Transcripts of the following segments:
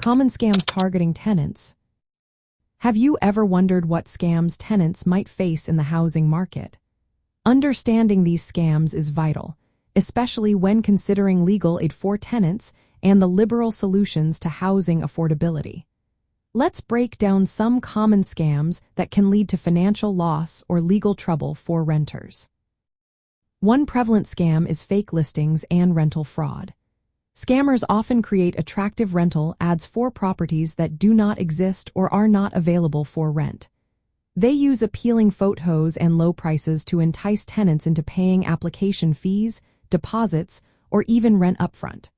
Common scams targeting tenants. Have you ever wondered what scams tenants might face in the housing market? Understanding these scams is vital, especially when considering legal aid for tenants and the liberal solutions to housing affordability. Let's break down some common scams that can lead to financial loss or legal trouble for renters. One prevalent scam is fake listings and rental fraud. Scammers often create attractive rental ads for properties that do not exist or are not available for rent. They use appealing photos and low prices to entice tenants into paying application fees, deposits, or even rent upfront.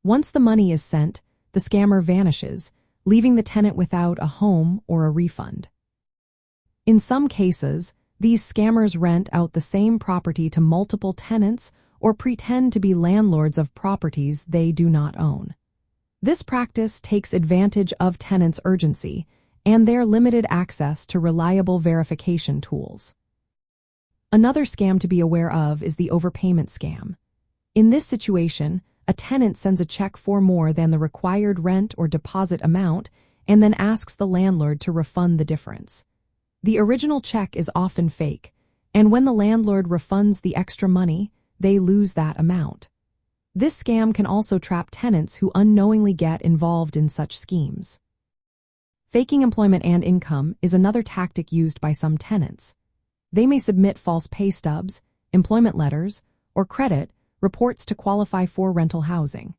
Once the money is sent, the scammer vanishes, leaving the tenant without a home or a refund. In some cases, these scammers rent out the same property to multiple tenants or pretend to be landlords of properties they do not own. This practice takes advantage of tenants' urgency and their limited access to reliable verification tools. Another scam to be aware of is the overpayment scam. In this situation, a tenant sends a check for more than the required rent or deposit amount and then asks the landlord to refund the difference. The original check is often fake, and when the landlord refunds the extra money, they lose that amount. This scam can also trap tenants who unknowingly get involved in such schemes. Faking employment and income is another tactic used by some tenants. They may submit false pay stubs, employment letters, or credit reports to qualify for rental housing.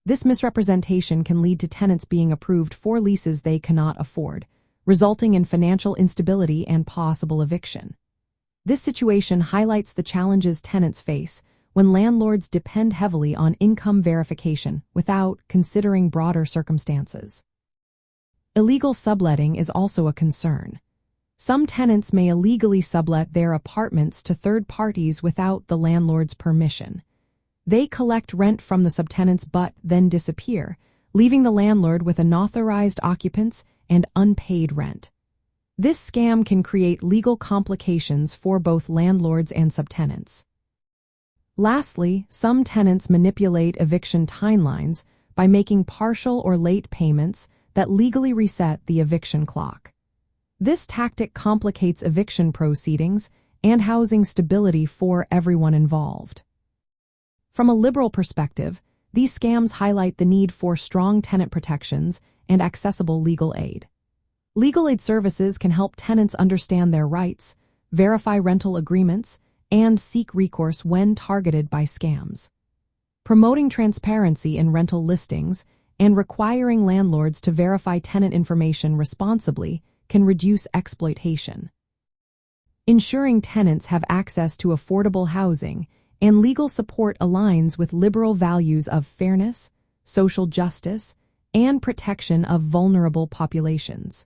This misrepresentation can lead to tenants being approved for leases they cannot afford, resulting in financial instability and possible eviction. This situation highlights the challenges tenants face when landlords depend heavily on income verification without considering broader circumstances. Illegal subletting is also a concern. Some tenants may illegally sublet their apartments to third parties without the landlord's permission. They collect rent from the subtenants but then disappear, leaving the landlord with unauthorized occupants and unpaid rent. This scam can create legal complications for both landlords and subtenants. Lastly, some tenants manipulate eviction timelines by making partial or late payments that legally reset the eviction clock. This tactic complicates eviction proceedings and housing stability for everyone involved. From a liberal perspective, these scams highlight the need for strong tenant protections and accessible legal aid. Legal aid services can help tenants understand their rights, verify rental agreements, and seek recourse when targeted by scams. Promoting transparency in rental listings and requiring landlords to verify tenant information responsibly can reduce exploitation. Ensuring tenants have access to affordable housing and legal support aligns with liberal values of fairness, social justice, and protection of vulnerable populations.